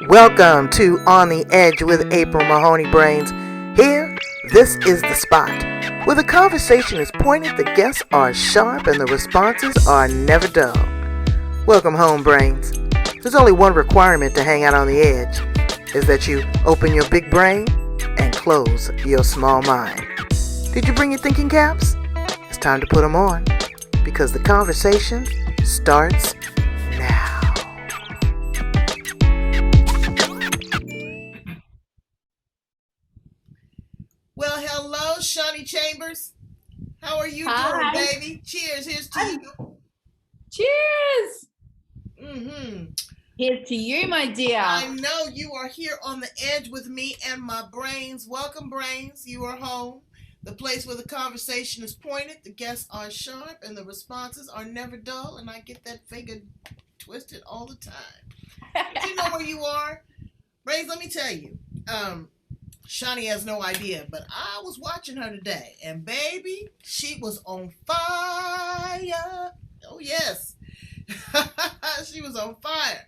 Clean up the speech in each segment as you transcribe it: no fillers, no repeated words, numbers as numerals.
Welcome to On the Edge with April Mahoney Brains. Here, this is the spot where the conversation is pointed, the guests are sharp, and the responses are never dull. Welcome home, Brains. There's only one requirement to hang out on the edge, is that you open your big brain and close your small mind. Did you bring your thinking caps? It's time to put them on, because the conversation starts now. Well, hello, Shani-Faye Chambers. How are you doing, baby? Cheers. Here's to you. Cheers. Mm-hmm. Here's to you, my dear. I know you are here on the edge with me and my brains. Welcome, Brains. You are home. The place where the conversation is pointed, the guests are sharp, and the responses are never dull. And I get that finger twisted all the time. But you know where you are? Brains, let me tell you. Shani has no idea, but I was watching her today, and baby, she was on fire. Oh, yes. She was on fire.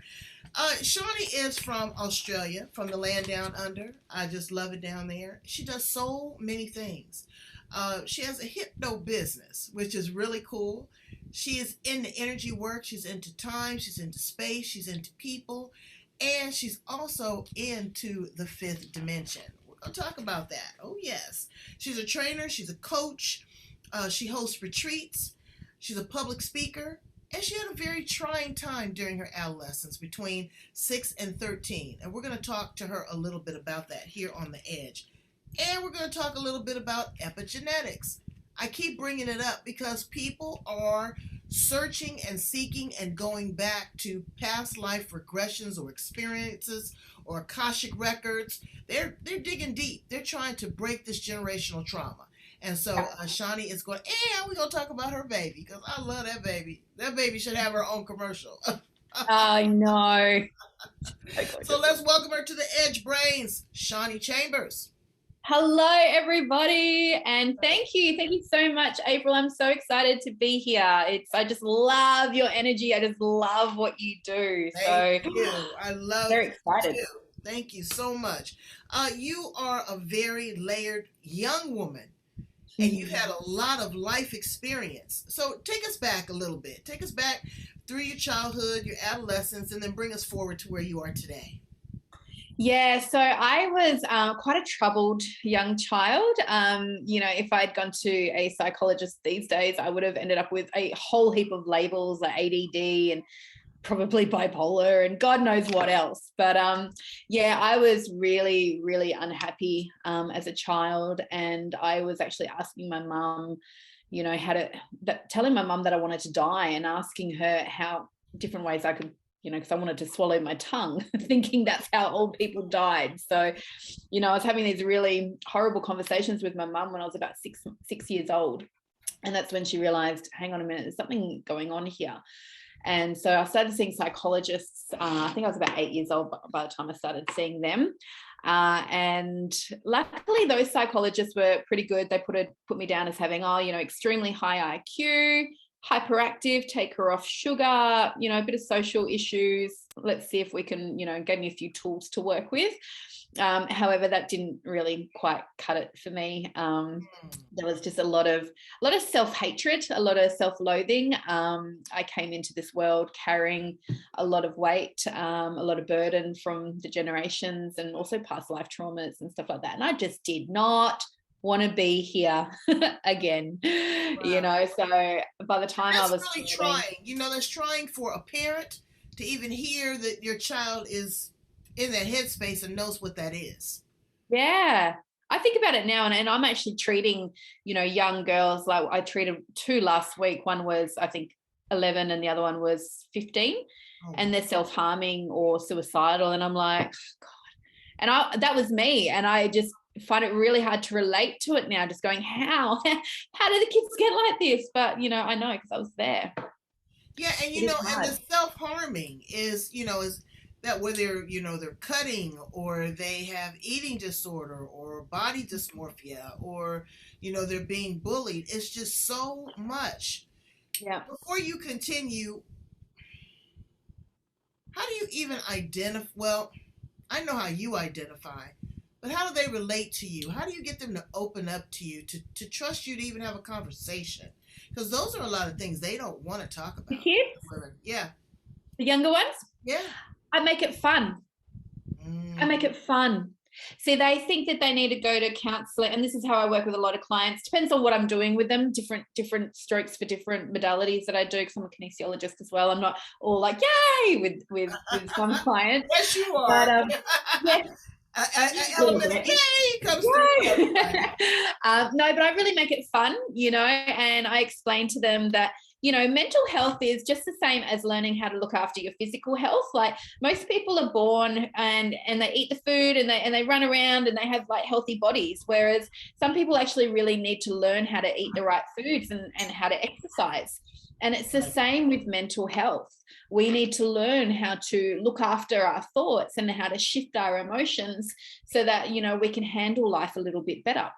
Shani is from Australia, from the land down under. I just love it down there. She does so many things. She has a hypno business, which is really cool. She is in the energy work. She's into time. She's into space. She's into people. And she's also into the fifth dimension. We're going to talk about that. Oh, yes. She's a trainer. She's a coach. She hosts retreats. She's a public speaker. And she had a very trying time during her adolescence between 6 and 13. And we're going to talk to her a little bit about that here on The Edge. And we're going to talk a little bit about epigenetics. I keep bringing it up because people are searching and seeking and going back to past life regressions or experiences or Akashic records. They're digging deep. They're trying to break this generational trauma. And so Shani is going, and we're going to talk about her baby because I love that baby. That baby should have her own commercial. I know. So let's welcome her to the Edge, Brains, Shani Chambers. Hello, everybody, and thank you so much, April. I'm so excited to be here. I just love your energy. I just love what you do. Thank you. I love very excited. You. Thank you so much. You are a very layered young woman, and you've had a lot of life experience. So take us back a little bit. Take us back through your childhood, your adolescence, and then bring us forward to where you are today. Yeah, so I was quite a troubled young child. If I'd gone to a psychologist these days, I would have ended up with a whole heap of labels like ADD and probably bipolar and God knows what else. But I was really, really unhappy as a child. And I was actually asking my mum, telling my mum that I wanted to die and asking her how different ways I could, because I wanted to swallow my tongue, thinking that's how old people died. So, I was having these really horrible conversations with my mum when I was about six years old. And that's when she realized, hang on a minute, there's something going on here. And so I started seeing psychologists. I think I was about 8 years old by the time I started seeing them. And luckily those psychologists were pretty good. They put me down as having, extremely high IQ, hyperactive, take her off sugar, a bit of social issues. Let's see if we can, gave me a few tools to work with. However, that didn't really quite cut it for me. There was just a lot of self-hatred, a lot of self-loathing. I came into this world carrying a lot of weight, a lot of burden from the generations and also past life traumas and stuff like that. And I just did not want to be here again. Wow. So by the time that's I was really trying, that's trying for a parent to even hear that your child is in that headspace and knows what that is. Yeah, I think about it now, and I'm actually treating young girls. Like I treated 2 last week. One was I think 11 and the other one was 15. And they're self-harming or suicidal, and I'm like, God. And that was me, and I just find it really hard to relate to it now, just going, how do the kids get like this? But I know because I was there. Yeah, and and the self-harming is is that whether they're cutting or they have eating disorder or body dysmorphia or they're being bullied. It's just so much. Yeah. Before you continue, how do you even identify? Well, I know how you identify, but how do they relate to you? How do you get them to open up to you, to trust you to even have a conversation? Because those are a lot of things they don't want to talk The about. kids, Yeah. the younger ones, Yeah. I make it fun. I make it fun. See, they think that they need to go to counselling, and this is how I work with a lot of clients. Depends on what I'm doing with them. Different strokes for different modalities that I do, because I'm a kinesiologist as well. I'm not all like yay with some clients. Yes, you are. But yeah. Element of yay comes through. No, but I really make it fun, and I explain to them that mental health is just the same as learning how to look after your physical health. Like, most people are born and they eat the food and they run around and they have like healthy bodies, whereas some people actually really need to learn how to eat the right foods and how to exercise. And it's the same with mental health. We need to learn how to look after our thoughts and how to shift our emotions so that we can handle life a little bit better.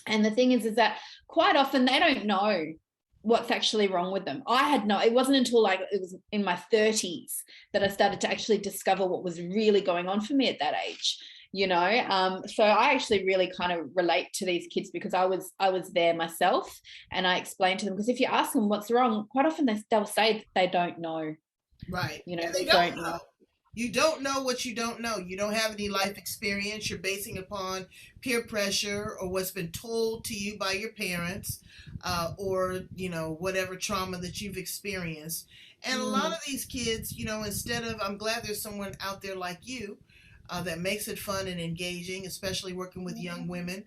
And the thing is that quite often they don't know what's actually wrong with them. It wasn't until like it was in my 30s that I started to actually discover what was really going on for me at that age. So I actually really kind of relate to these kids, because I was there myself, and I explained to them, because if you ask them what's wrong, quite often they'll say they don't know. Right. They don't know. You don't know what you don't know. You don't have any life experience. You're basing upon peer pressure or what's been told to you by your parents, or whatever trauma that you've experienced. And a lot of these kids, instead of, I'm glad there's someone out there like you that makes it fun and engaging, especially working with young women.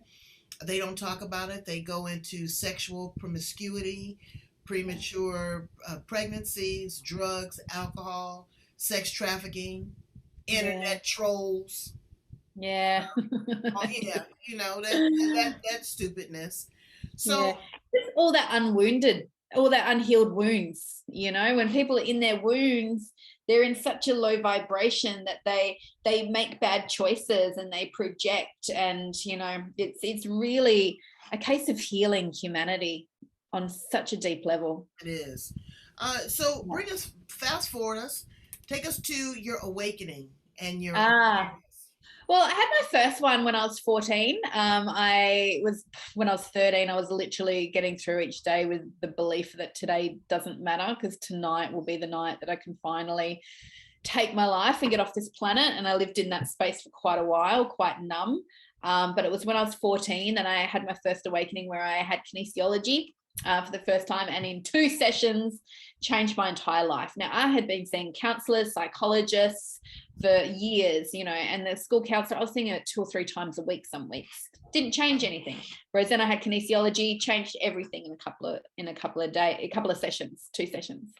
They don't talk about it. They go into sexual promiscuity, premature pregnancies, drugs, alcohol, sex trafficking, internet trolls. Yeah. Yeah, that stupidness. So It's all that unhealed wounds. When people are in their wounds, they're in such a low vibration that they make bad choices and they project, and it's really a case of healing humanity on such a deep level. It is. So fast forward us, take us to your awakening and your. Well, I had my first one when I was 14. When I was 13, I was literally getting through each day with the belief that today doesn't matter, because tonight will be the night that I can finally take my life and get off this planet. And I lived in that space for quite a while, quite numb. But it was when I was 14 that I had my first awakening, where I had kinesiology for the first time, and in 2 sessions changed my entire life. Now, I had been seeing counselors, psychologists for years, and the school counselor, I was seeing it 2 or 3 times a week, some weeks. Didn't change anything. Whereas then I had kinesiology, changed everything in a couple of sessions, 2 sessions.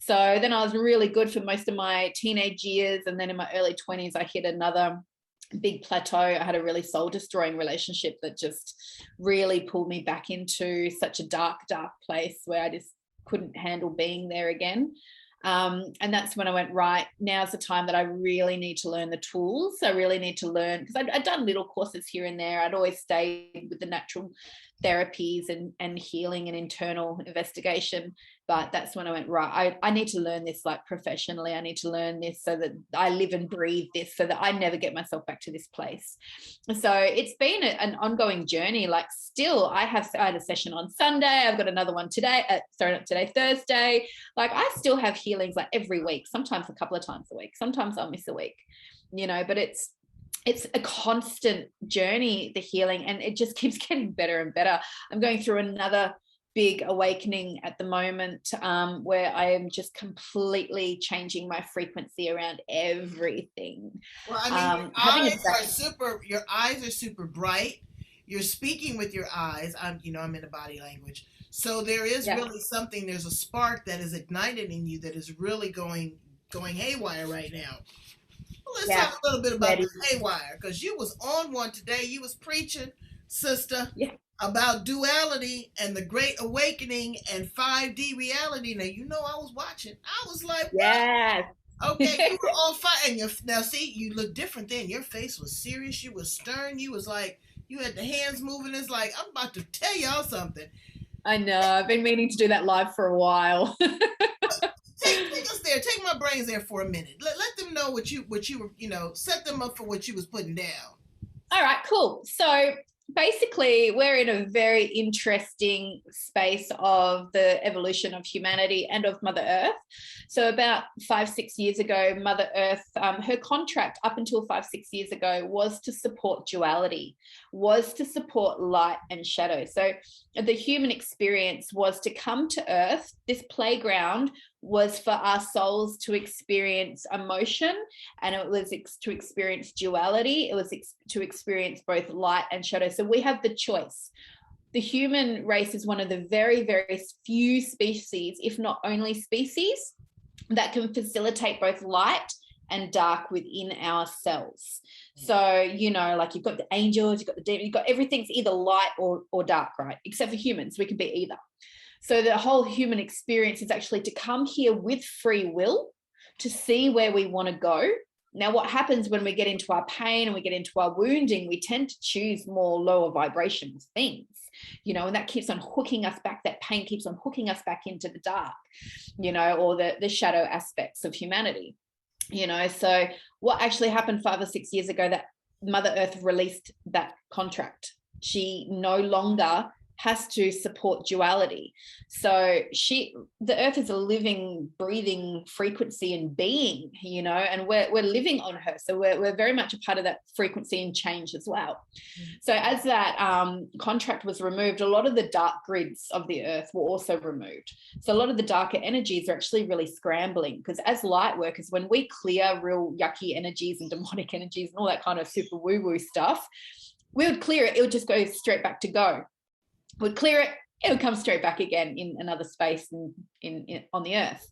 So then I was really good for most of my teenage years, and then in my early 20s, I hit another big plateau. I had a really soul-destroying relationship that just really pulled me back into such a dark place where I just couldn't handle being there again. And that's when I went, right, now's the time that I really need to learn the tools. I really need to learn, because I'd done little courses here and there. I'd always stayed with the natural therapies and healing and internal investigation. But that's when I went, right, I need to learn this like professionally. I need to learn this so that I live and breathe this, so that I never get myself back to this place. So it's been an ongoing journey. Like, still, I had a session on Sunday. I've got another one today. Not today, Thursday. Like, I still have healings like every week, sometimes a couple of times a week. Sometimes I'll miss a week, but it's a constant journey, the healing, and it just keeps getting better and better. I'm going through another big awakening at the moment, where I am just completely changing my frequency around everything. Well, I mean, your eyes are super bright. You're speaking with your eyes. I'm in a body language. So there is really something, there's a spark that is ignited in you that is really going haywire right now. Well, let's talk a little bit about this haywire, because you was on one today. You was preaching, sister, about duality and the great awakening and 5D reality. Now, I was watching. I was like, what? Yes. Okay, you were on fire. And now, see, you look different then. Your face was serious. You was stern. You was like, you had the hands moving. It's like, I'm about to tell y'all something. I know. I've been meaning to do that live for a while. Take us there. Take my brains there for a minute. Let them know what you were, set them up for what you was putting down. All right, cool. So basically, we're in a very interesting space of the evolution of humanity and of Mother Earth. So about 5-6 years ago, Mother Earth, her contract up until 5-6 years ago was to support duality, was to support light and shadow. So the human experience was to come to Earth. This playground was for our souls to experience emotion, and it was to experience duality. It was to experience both light and shadow. So we have the choice. The human race is one of the very, very few species, if not only species, that can facilitate both light and dark within ourselves. So, like you've got the angels, you've got the demons, you've got everything's either light or dark, right? Except for humans, we can be either. So the whole human experience is actually to come here with free will to see where we want to go. Now, what happens when we get into our pain and we get into our wounding, we tend to choose more lower vibrational things, and that keeps on hooking us back. That pain keeps on hooking us back into the dark, or the shadow aspects of humanity, So what actually happened 5 or 6 years ago, that Mother Earth released that contract. She no longer has to support duality. So the earth is a living, breathing frequency and being, and we're living on her. So we're very much a part of that frequency and change as well. So as that contract was removed, a lot of the dark grids of the earth were also removed. So a lot of the darker energies are actually really scrambling, because as light workers, when we clear real yucky energies and demonic energies and all that kind of super woo-woo stuff, we would clear it. It would just go straight back to go. Would clear it, it would come straight back again in another space in on the earth.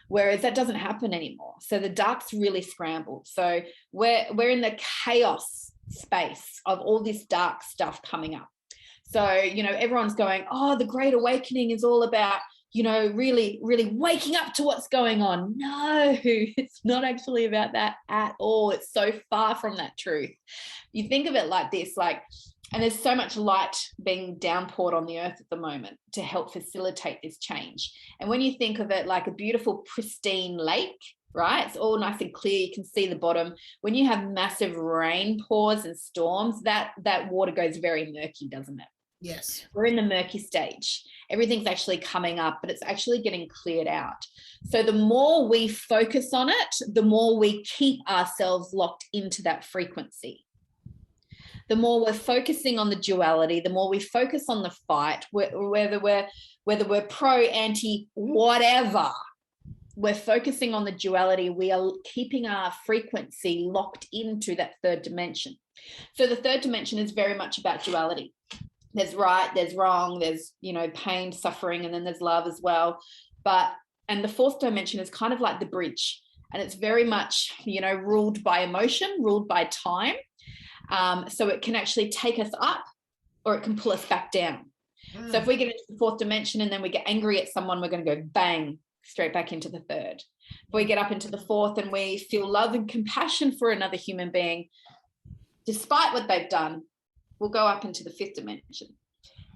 Whereas that doesn't happen anymore. So the dark's really scrambled. So we're in the chaos space of all this dark stuff coming up. So, everyone's going, oh, the Great Awakening is all about, really, really waking up to what's going on. No, it's not actually about that at all. It's so far from that truth. You think of it like this, and there's so much light being downpoured on the earth at the moment to help facilitate this change. And when you think of it like a beautiful, pristine lake, right? It's all nice and clear. You can see the bottom. When you have massive rain pours and storms, that water goes very murky, doesn't it? Yes. We're in the murky stage. Everything's actually coming up, but it's actually getting cleared out. So the more we focus on it, the more we keep ourselves locked into that frequency. The more we're focusing on the duality, the more we focus on the fight, whether we're pro, anti, whatever, we're focusing on the duality. We are keeping our frequency locked into that third dimension. So the third dimension is very much about duality. There's right, there's wrong, there's, pain, suffering, and then there's love as well. And the fourth dimension is kind of like the bridge. And it's very much, ruled by emotion, ruled by time. So it can actually take us up, or it can pull us back down. So if we get into the fourth dimension and then we get angry at someone, we're going to go bang, straight back into the third. If we get up into the fourth and we feel love and compassion for another human being, despite what they've done, we'll go up into the fifth dimension.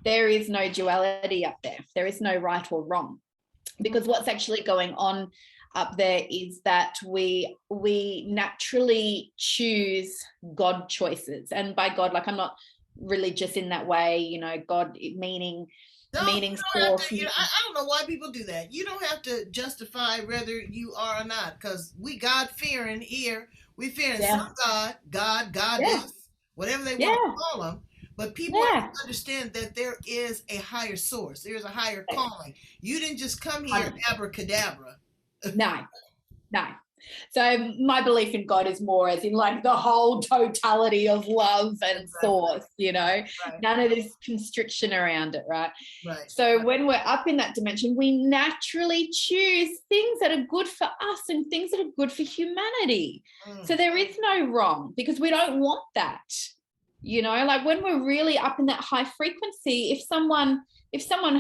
There is no duality up there. There is no right or wrong, because what's actually going on up there is that we naturally choose God choices. And by God, I'm not religious in that way, God meaning source. I don't know why people do that. You don't have to justify whether you are or not, because we God-fearing here. We fearing some God, goddess, whatever they want to call them. But people have to understand that there is a higher source. There is a higher calling. You didn't just come here abracadabra. No. So my belief in God is more as in the whole totality of love and source, Right. None of this constriction around it, right? So when we're up in that dimension, we naturally choose things that are good for us and things that are good for humanity. So there is no wrong, because we don't want that. When we're really up in that high frequency, if someone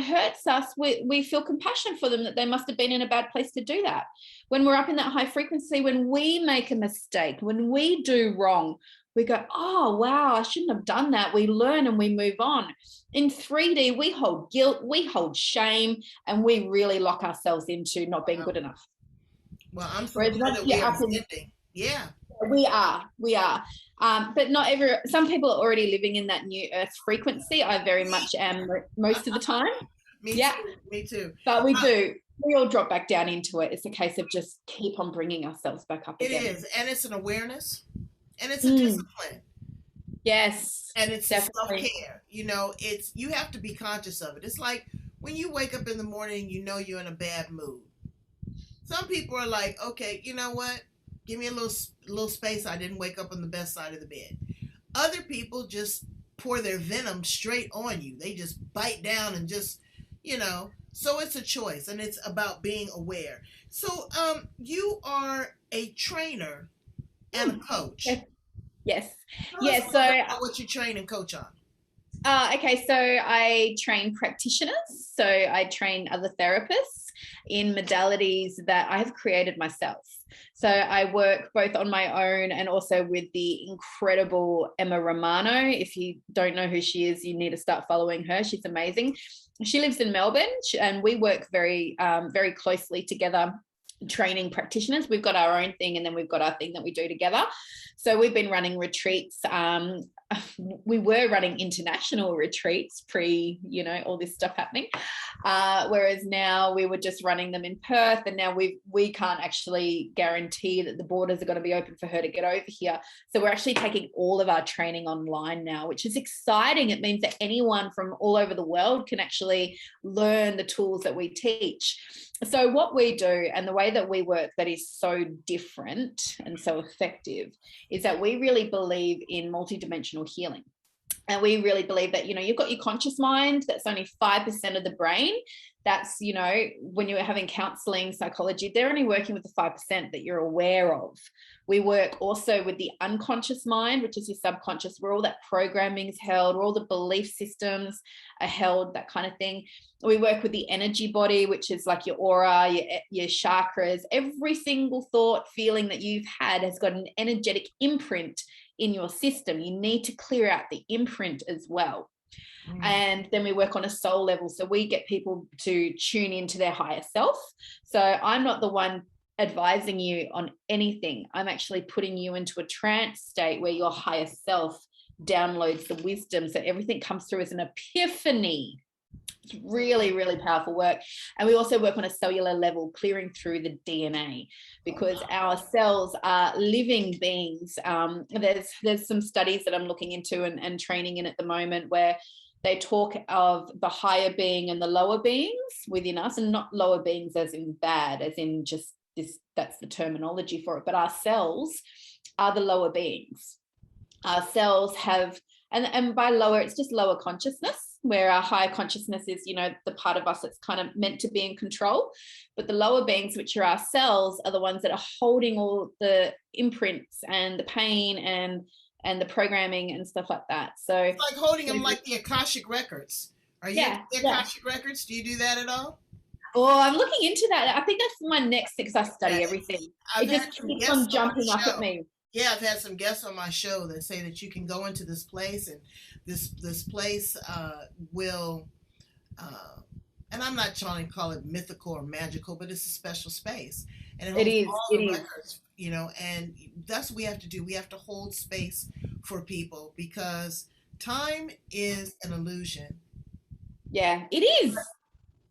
hurts us, we feel compassion for them, that they must have been in a bad place to do that. When we're up in that high frequency, when we make a mistake, when we do wrong, we go, oh, wow, I shouldn't have done that. We learn and we move on. In 3D, we hold guilt, we hold shame, and we really lock ourselves into not being good enough. Well, I'm so Whereas glad once that we you're are up in, ascending. Yeah. we are. But not some people are already living in that new earth frequency. I very much am most of the time. Me Yeah. too. Me too. But we all drop back down into it. It's a case of just keep on bringing ourselves back up It again. is. And it's an awareness and it's a discipline. Yes. And it's definitely. self-care. You have to be conscious of it. It's like when you wake up in the morning, you're in a bad mood. Some people are like, okay, you know what? Give me a little space. I didn't wake up on the best side of the bed. Other people just pour their venom straight on you. They just bite down and so it's a choice, and it's about being aware. So you are a trainer and a coach. Yes. Tell us about what you train and coach on. Okay, so I train practitioners. So I train other therapists in modalities that I have created myself. So I work both on my own and also with the incredible Emma Romano. If you don't know who she is, you need to start following her. She's amazing. She lives in Melbourne, and we work very, very closely together, training practitioners. We've got our own thing, and then we've got our thing that we do together. So we've been running retreats. We were running international retreats pre, all this stuff happening. Whereas now we were just running them in Perth, and now we can't actually guarantee that the borders are going to be open for her to get over here. So we're actually taking all of our training online now, which is exciting. It means that anyone from all over the world can actually learn the tools that we teach. So what we do and the way that we work that is so different and so effective is that we really believe in multidimensional healing. And we really believe that, you've got your conscious mind, that's only 5% of the brain. That's, when you're having counseling, psychology, they're only working with the 5% that you're aware of. We work also with the unconscious mind, which is your subconscious, where all that programming is held, where all the belief systems are held, that kind of thing. We work with the energy body, which is like your aura, your chakras. Every single thought, feeling that you've had has got an energetic imprint in your system. You need to clear out the imprint as well. And then we work on a soul level. So we get people to tune into their higher self. So I'm not the one advising you on anything. I'm actually putting you into a trance state where your higher self downloads the wisdom. So everything comes through as an epiphany. It's really, really powerful work. And we also work on a cellular level, clearing through the DNA, because our cells are living beings. There's some studies that I'm looking into and training in at the moment where they talk of the higher being and the lower beings within us, and not lower beings as in bad, as in just this, that's the terminology for it. But our cells are the lower beings. Our cells have, and by lower, it's just lower consciousness, where our higher consciousness is, the part of us that's kind of meant to be in control. But the lower beings, which are our cells, are the ones that are holding all the imprints and the pain and the programming and stuff like that. So it's like holding them like the Akashic records. Are you the Akashic records? Do you do that at all? Oh, I'm looking into that. I think that's my next thing, because I study everything. It just keeps on jumping up at me. Yeah, I've had some guests on my show that say that you can go into this place, and this place will, and I'm not trying to call it mythical or magical, but it's a special space, and it holds all the records, and that's what we have to do. We have to hold space for people, because time is an illusion. Yeah, it is.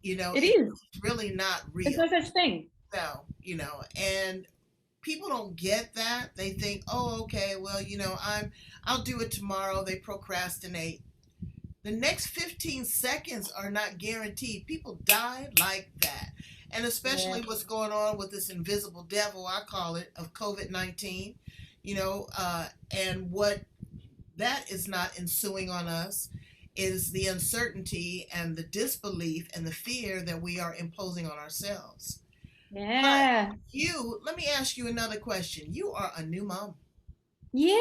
It is. It's really not real. There's no such thing. No, and people don't get that. They think, oh, okay, well, I'll do it tomorrow. They procrastinate. The next 15 seconds are not guaranteed. People die like that. And especially what's going on with this invisible devil, I call it, of COVID-19, and what that is not ensuing on us is the uncertainty and the disbelief and the fear that we are imposing on ourselves. Yeah. But let me ask you another question. You are a new mom. Yeah.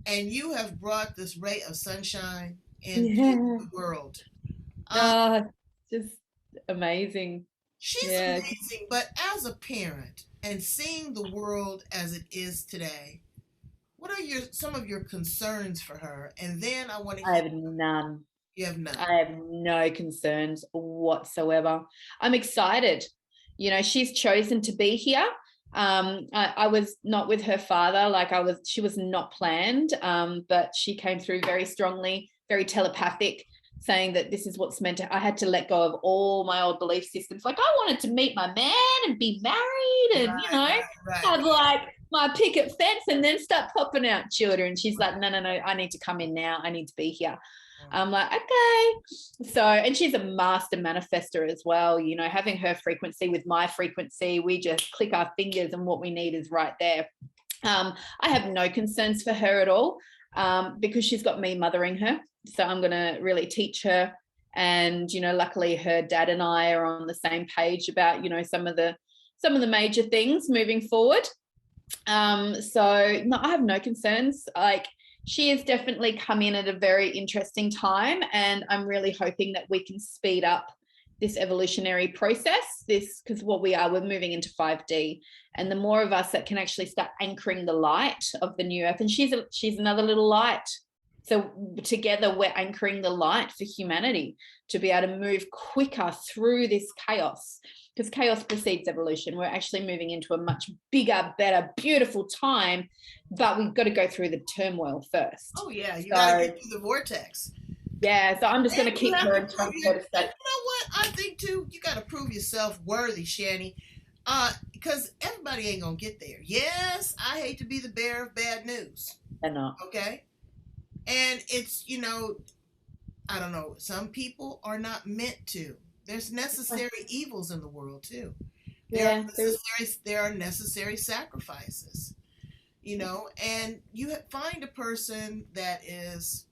And you have brought this ray of sunshine into the world. Just amazing. She's amazing. But as a parent and seeing the world as it is today, what are some of your concerns for her? And then I want to... I have none. You have none. I have no concerns whatsoever. I'm excited. You know, she's chosen to be here. I was not with her father, she was not planned, but she came through very strongly, very telepathic, saying that this is what's meant to, I had to let go of all my old belief systems. Like, I wanted to meet my man and be married and, have like my picket fence and then start popping out children. She's like, no, I need to come in now. I need to be here. I'm like, okay. So, and she's a master manifester as well, you know, having her frequency with my frequency, we just click our fingers and what we need is right there. I have no concerns for her at all, because she's got me mothering her. So I'm going to really teach her. And, you know, luckily her dad and I are on the same page about, you know, some of the major things moving forward. So no, I have no concerns. Like, she has definitely come in at a very interesting time, and I'm really hoping that we can speed up this evolutionary process, because we're moving into 5D, and the more of us that can actually start anchoring the light of the new earth, and she's another little light. So together we're anchoring the light for humanity to be able to move quicker through this chaos, because chaos precedes evolution. We're actually moving into a much bigger, better, beautiful time, but we've got to go through the turmoil first. Oh yeah, you got to get through the vortex. Yeah, so I'm just going to keep her in touch. You know what? I think too, you got to prove yourself worthy, Shani, because everybody ain't gonna get there. Yes, I hate to be the bearer of bad news. They're not. Okay, and it's, you know, I don't know. Some people are not meant to. There's necessary evils in the world too. There are necessary sacrifices, you know, and you find a person that is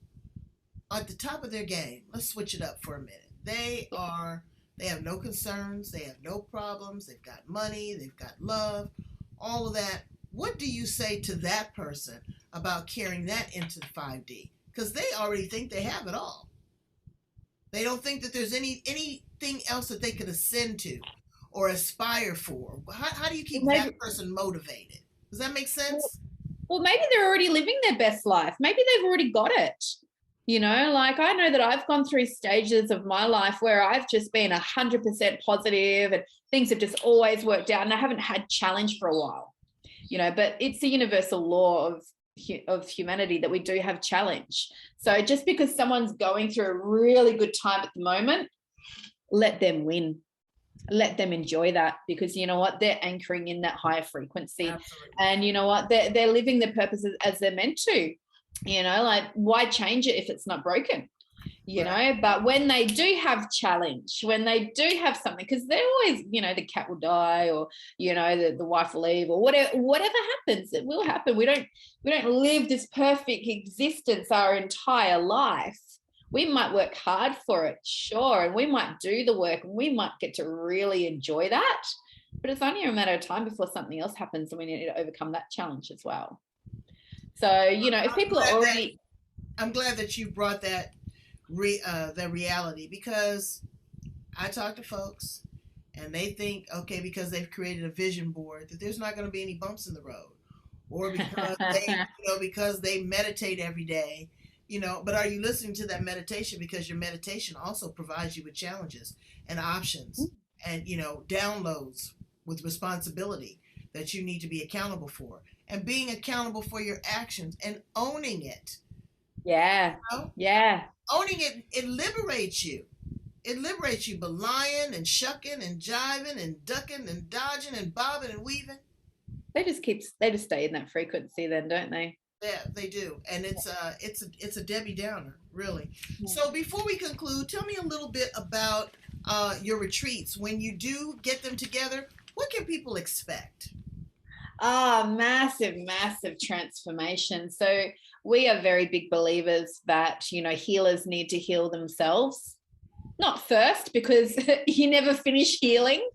at the top of their game. Let's switch it up for a minute. They have no concerns. They have no problems. They've got money. They've got love, all of that. What do you say to that person about carrying that into 5D? Because they already think they have it all. They don't think that there's anything else that they could ascend to or aspire for. How do you keep that person motivated? Does that make sense? Well, maybe they're already living their best life. Maybe they've already got it. You know, like, I know that I've gone through stages of my life where I've just been 100% positive and things have just always worked out, and I haven't had challenge for a while, you know, but it's a universal law of humanity that we do have challenge. So just because someone's going through a really good time at the moment, let them win. Let them enjoy that, because you know what, they're anchoring in that higher frequency. Absolutely. And you know what, they're living their purposes as they're meant to. You know, like, why change it if it's not broken? You know, but when they do have challenge, when they do have something, because they're always, you know, the cat will die, or, you know, the wife will leave, or whatever happens, it will happen. We don't live this perfect existence our entire life. We might work hard for it, sure, and we might do the work, and we might get to really enjoy that, but it's only a matter of time before something else happens, and we need to overcome that challenge as well. So, you know, if people are already... I'm glad that you brought that the reality, because I talk to folks and they think, okay, because they've created a vision board, that there's not going to be any bumps in the road, or because because they meditate every day, you know. But are you listening to that meditation? Because your meditation also provides you with challenges and options and, you know, downloads with responsibility that you need to be accountable for, and being accountable for your actions and owning it. Yeah. You know? Yeah. Owning it liberates you. It liberates you, but lying and shucking and jiving and ducking and dodging and bobbing and weaving. They just stay in that frequency then, don't they? Yeah, they do. And it's a Debbie Downer, really. Yeah. So before we conclude, tell me a little bit about your retreats. When you do get them together, what can people expect? Massive transformation. So we are very big believers that, you know, healers need to heal themselves. Not first, because you never finish healing,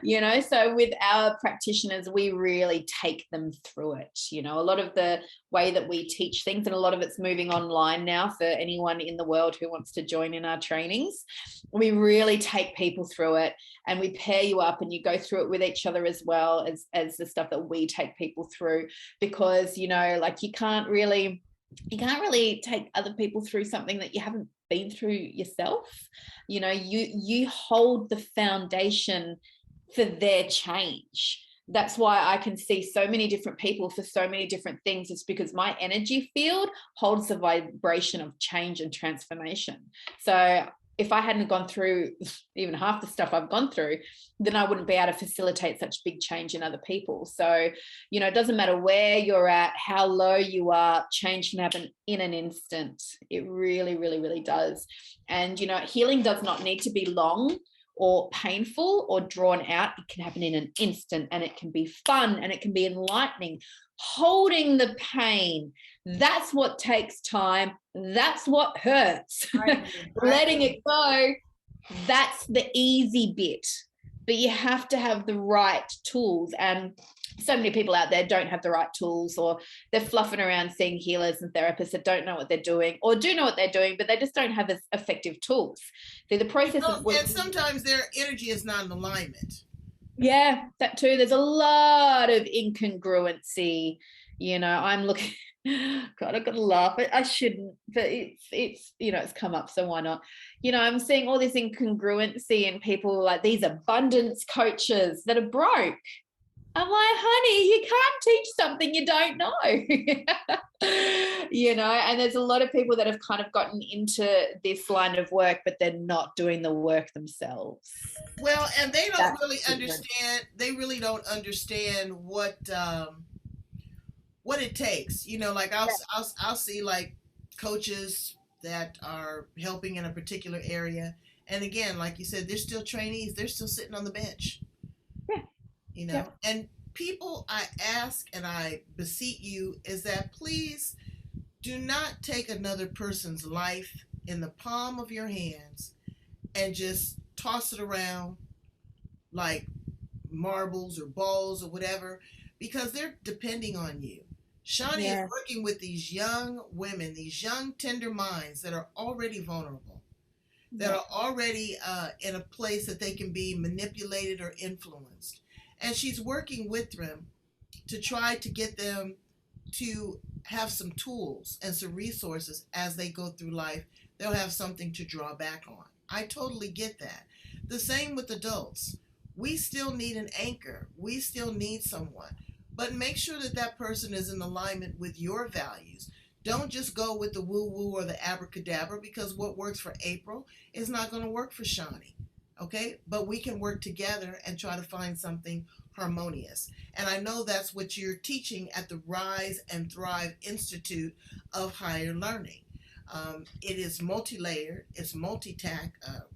you know. So with our practitioners, we really take them through it. You know, a lot of the way that we teach things, and a lot of it's moving online now for anyone in the world who wants to join in our trainings. We really take people through it, and we pair you up and you go through it with each other as well as the stuff that we take people through, because, you know, like, you can't really take other people through something that you haven't been through yourself. You know, you hold the foundation for their change. That's why I can see so many different people for so many different things. It's because my energy field holds the vibration of change and transformation. So if I hadn't gone through even half the stuff I've gone through, then I wouldn't be able to facilitate such big change in other people. So, you know, it doesn't matter where you're at, how low you are, change can happen in an instant. It really, really, really does. And, you know, healing does not need to be long or painful or drawn out. It can happen in an instant, and it can be fun, and it can be enlightening. Holding the pain, that's what takes time. That's what hurts. Letting it go, that's the easy bit. But you have to have the right tools. And so many people out there don't have the right tools, or they're fluffing around seeing healers and therapists that don't know what they're doing, or do know what they're doing, but they just don't have as effective tools. So the process of and sometimes their energy is not in alignment. Yeah, that too. There's a lot of incongruency. You know, I'm looking. God, I've got to laugh. I shouldn't, but it's you know, it's come up, so why not? You know, I'm seeing all this incongruency in people, like these abundance coaches that are broke. I'm like, honey, you can't teach something you don't know. You know, and there's a lot of people that have kind of gotten into this line of work, but they're not doing the work themselves. Well, and they don't really understand. They really don't understand what it takes. You know, like I'll see like coaches that are helping in a particular area, and again, like you said, they're still trainees. They're still sitting on the bench. Yeah. You know, and people, I ask and I beseech you is that please do not take another person's life in the palm of your hands and just toss it around like marbles or balls or whatever, because they're depending on you. Shani is working with these young women, these young tender minds that are already vulnerable, that are already in a place that they can be manipulated or influenced. And she's working with them to try to get them to have some tools and some resources as they go through life. They'll have something to draw back on. I totally get that. The same with adults. We still need an anchor. We still need someone. But make sure that that person is in alignment with your values. Don't just go with the woo-woo or the abracadabra, because what works for April is not going to work for Shani. Okay, but we can work together and try to find something harmonious. And I know that's what you're teaching at the Rise and Thrive Institute of Higher Learning. It is multi-layered, it's multi-tactile,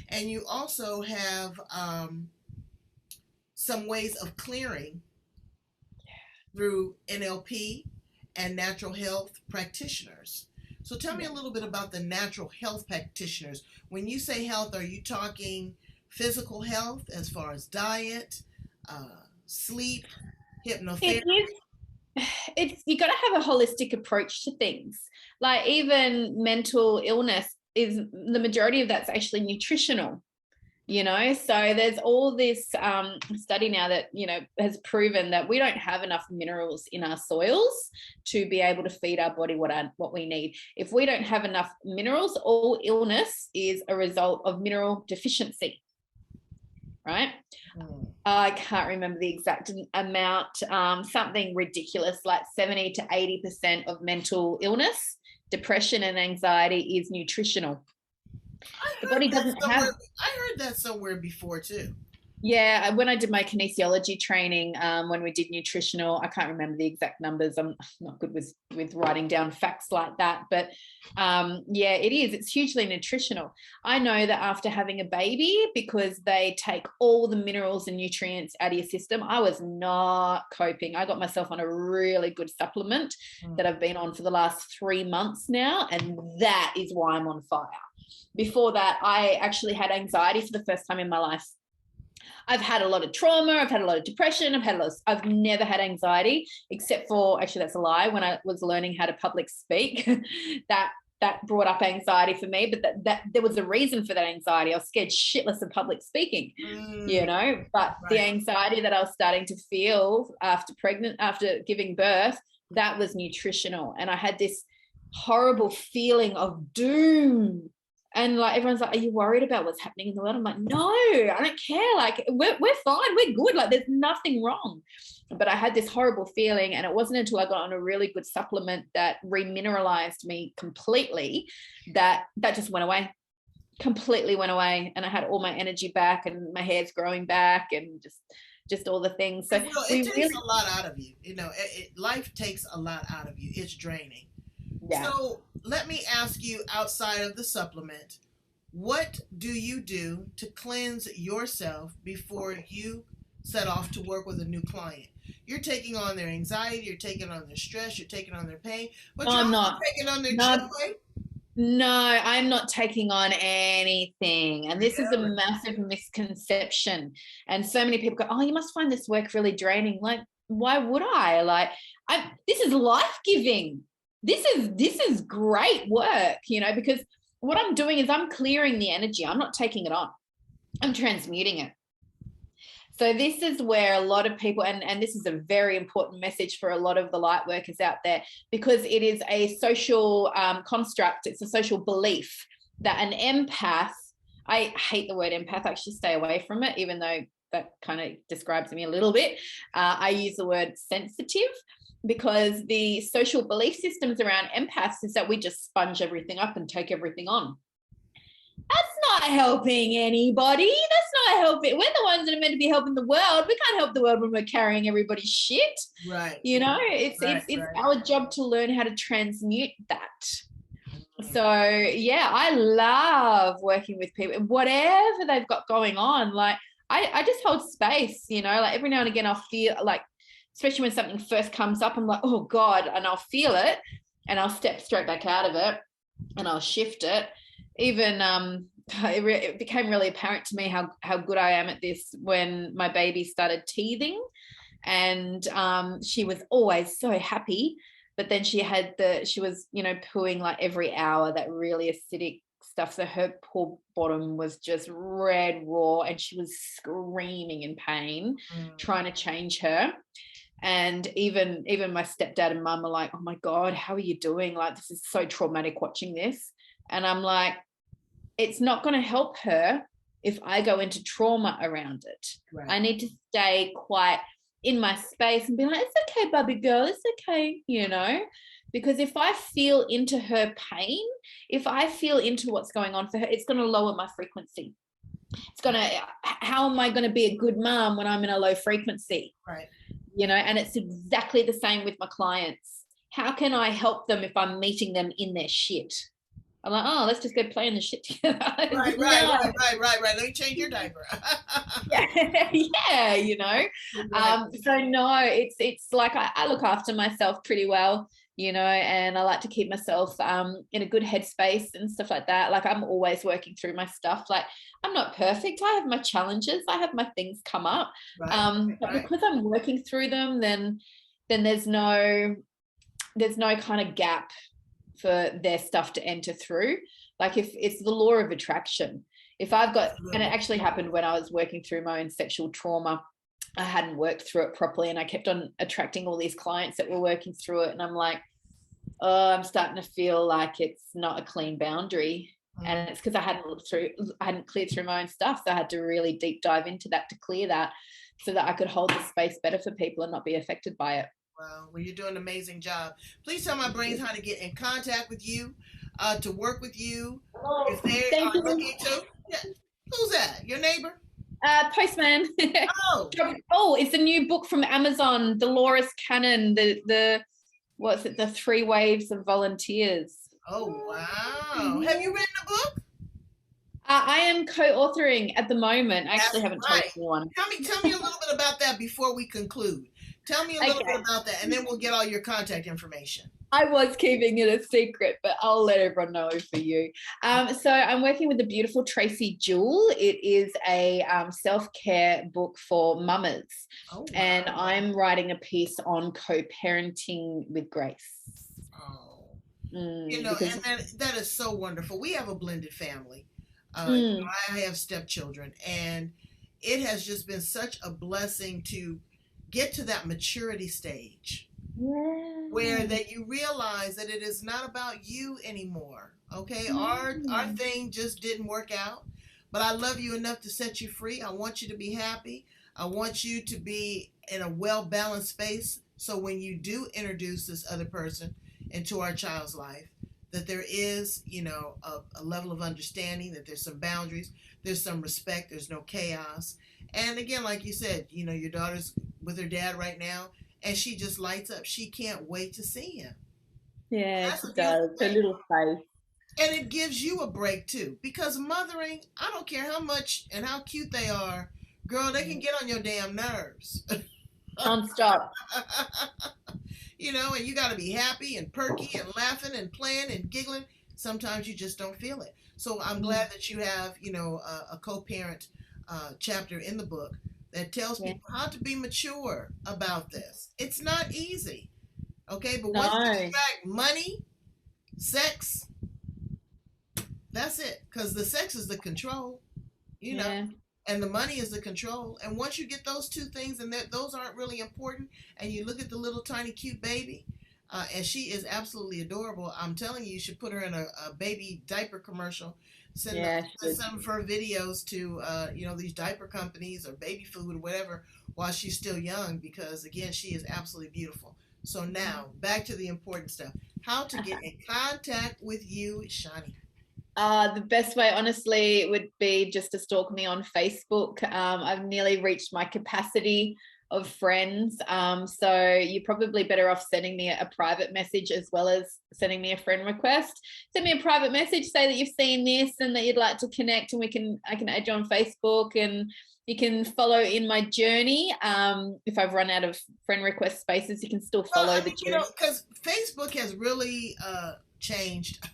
and you also have some ways of clearing through NLP and natural health practitioners. So tell me a little bit about the natural health practitioners. When you say health, are you talking physical health as far as diet, sleep, hypnotherapy? It's you got to have a holistic approach to things. Like even mental illness is the majority of that's actually nutritional. You know, so there's all this study now that, you know, has proven that we don't have enough minerals in our soils to be able to feed our body what we need. If we don't have enough minerals, all illness is a result of mineral deficiency, right? I can't remember the exact amount, something ridiculous, like 70 to 80% of mental illness, depression and anxiety is nutritional. The body doesn't have. I heard that somewhere before too. Yeah, when I did my kinesiology training, when we did nutritional, I can't remember the exact numbers. I'm not good with writing down facts like that, but yeah, it is. It's hugely nutritional. I know that after having a baby, because they take all the minerals and nutrients out of your system, I was not coping. I got myself on a really good supplement that I've been on for the last 3 months now, and that is why I'm on fire. Before that, I actually had anxiety for the first time in my life. I've had a lot of trauma. I've had a lot of depression. I've never had anxiety, except for, actually, that's a lie. When I was learning how to public speak, that brought up anxiety for me, but that there was a reason for that anxiety. I was scared shitless of public speaking, you know, but the anxiety that I was starting to feel after giving birth, that was nutritional. And I had this horrible feeling of doom And like everyone's like, are you worried about what's happening in the world? I'm like, no, I don't care. Like we're fine, we're good. Like there's nothing wrong. But I had this horrible feeling, and it wasn't until I got on a really good supplement that remineralized me completely that just went away. Completely went away, and I had all my energy back, and my hair's growing back, and just all the things. So It takes a lot out of you. You know, life takes a lot out of you. It's draining. yeah. So let me ask you, outside of the supplement, what do you do to cleanse yourself before you set off to work with a new client? You're taking on their anxiety, you're taking on their stress, you're taking on their pain, but No, you're I'm also not. taking on their No, joy. no, I'm not taking on anything. And this is a Really? massive misconception. And so many people go, oh, you must find this work really draining. Like, why would I? Like, this is life-giving. This is great work, you know, because what I'm doing is I'm clearing the energy. I'm not taking it on. I'm transmuting it. So this is where a lot of people, and this is a very important message for a lot of the light workers out there, because it is a social construct. It's a social belief that an empath, I hate the word empath, I actually stay away from it, even though that kind of describes me a little bit. I use the word sensitive, because the social belief systems around empaths is that we just sponge everything up and take everything on. That's not helping anybody. That's not helping. We're the ones that are meant to be helping the world. We can't help the world when we're carrying everybody's shit. Right. You know, it's our job to learn how to transmute that. So yeah, I love working with people, whatever they've got going on. Like I just hold space, you know, like every now and again I'll feel like, especially when something first comes up, I'm like, oh God, and I'll feel it and I'll step straight back out of it and I'll shift it. Even it became really apparent to me how good I am at this when my baby started teething, and she was always so happy, but then she was, you know, pooing like every hour, that really acidic stuff, so her poor bottom was just red raw and she was screaming in pain, trying to change her. And even my stepdad and mum are like, oh my God, how are you doing? Like, this is so traumatic watching this. And I'm like, it's not going to help her if I go into trauma around it. Right. I need to stay quiet in my space and be like, it's okay, Barbie girl, it's okay, you know, because if I feel into her pain, if I feel into what's going on for her, it's going to lower my frequency. It's going to, how am I going to be a good mom when I'm in a low frequency? Right. You know, and it's exactly the same with my clients. How can I help them if I'm meeting them in their shit? I'm like, oh, let's just go play in the shit together. Right. Let me change your diaper. yeah, you know. So no, it's like I look after myself pretty well, you know, and I like to keep myself in a good headspace and stuff like that. Like I'm always working through my stuff. Like I'm not perfect. I have my challenges. I have my things come up. But because I'm working through them, then there's no kind of gap for their stuff to enter through. Like if it's the law of attraction, if I've got, and it actually happened when I was working through my own sexual trauma, I hadn't worked through it properly and I kept on attracting all these clients that were working through it. And I'm like, oh, I'm starting to feel like it's not a clean boundary. And it's because I hadn't cleared through my own stuff. So I had to really deep dive into that to clear that so that I could hold the space better for people and not be affected by it. Wow, well, you're doing an amazing job. Please tell my brains how to get in contact with you, to work with you. If they are looking to. Yeah. Who's that? Your neighbor? Postman. Oh, it's a new book from Amazon, Dolores Cannon, the what's it, the 3 Waves of Volunteers. Oh, wow. Have you written a book? I am co-authoring at the moment. I actually haven't told anyone. Tell me a little bit about that before we conclude. Tell me a little bit about that, and then we'll get all your contact information. I was keeping it a secret, but I'll let everyone know for you. So I'm working with the beautiful Tracy Jewell. It is a self-care book for mamas. Oh, wow. And I'm writing a piece on co-parenting with grace. Oh, you know, and that is so wonderful. We have a blended family. I have stepchildren, and it has just been such a blessing to get to that maturity stage. Yeah. where that you realize that it is not about you anymore. Okay, our thing just didn't work out, but I love you enough to set you free. I want you to be happy. I want you to be in a well balanced space. So when you do introduce this other person into our child's life, that there is, a level of understanding, that there's some boundaries, there's some respect, there's no chaos. And again, like you said, your daughter's with her dad right now, and she just lights up. She can't wait to see him. Yeah, That's a it beautiful does. A thing. little face. And it gives you a break too, because mothering, I don't care how much and how cute they are, girl, they can get on your damn nerves. Non-stop. And you got to be happy and perky and laughing and playing and giggling. Sometimes you just don't feel it. So I'm glad that you have, a co-parent chapter in the book that tells people how to be mature about this. It's not easy, okay? But once you extract money, sex, that's it. Because the sex is the control, and the money is the control. And once you get those two things, and those aren't really important, and you look at the little tiny cute baby, and she is absolutely adorable. I'm telling you, you should put her in a baby diaper commercial. Send some of her videos to these diaper companies or baby food or whatever while she's still young, because again, she is absolutely beautiful. So now back to the important stuff. How to get in contact with you, Shani. The best way, honestly, would be just to stalk me on Facebook. I've nearly reached my capacity of friends. So you're probably better off sending me a private message as well as sending me a friend request. Send me a private message, say that you've seen this and that you'd like to connect, and I can add you on Facebook, and you can follow in my journey. If I've run out of friend request spaces, you can still follow the journey. Because Facebook has really changed.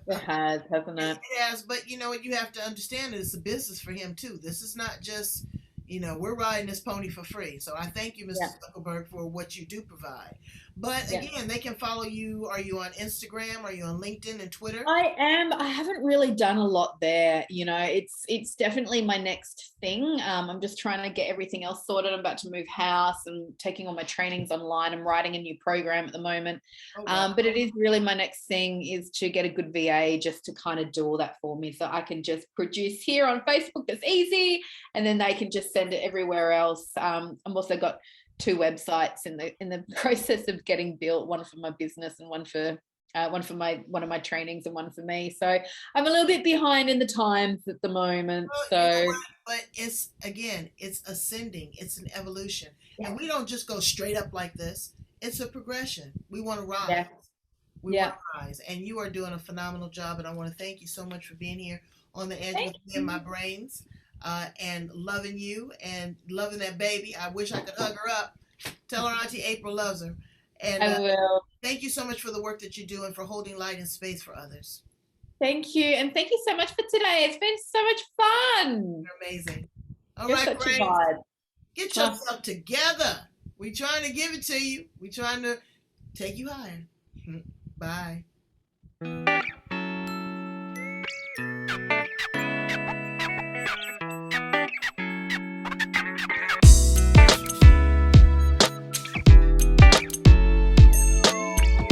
It has, hasn't it? It has, but you have to understand that it's a business for him too. This is not just, we're riding this pony for free. So I thank you, Mr. Zuckerberg, for what you do provide. But again, they can follow you. Are you on Instagram? Are you on LinkedIn and Twitter? I am. I haven't really done a lot there. It's definitely my next thing. I'm just trying to get everything else sorted. I'm about to move house and taking all my trainings online. I'm writing a new program at the moment. Oh, wow. But it is really my next thing is to get a good VA just to kind of do all that for me, so I can just produce here on Facebook. That's easy, and then they can just send it everywhere else. I've also got 2 websites in the process of getting built, one for my business and one for one of my trainings and one for me. So I'm a little bit behind in the times at the moment. But it's ascending. It's an evolution, and we don't just go straight up like this. It's a progression. We want to rise. Yeah. We want to rise, and you are doing a phenomenal job. And I want to thank you so much for being here on the edge with me and my brains. And loving you and loving that baby. I wish I could hug her up. Tell her Auntie April loves her. And I will. Thank you so much for the work that you do and for holding light and space for others. Thank you. And thank you so much for today. It's been so much fun. You're amazing. All You're right, brains, get yourself together. We're trying to give it to you. We're trying to take you higher. Bye.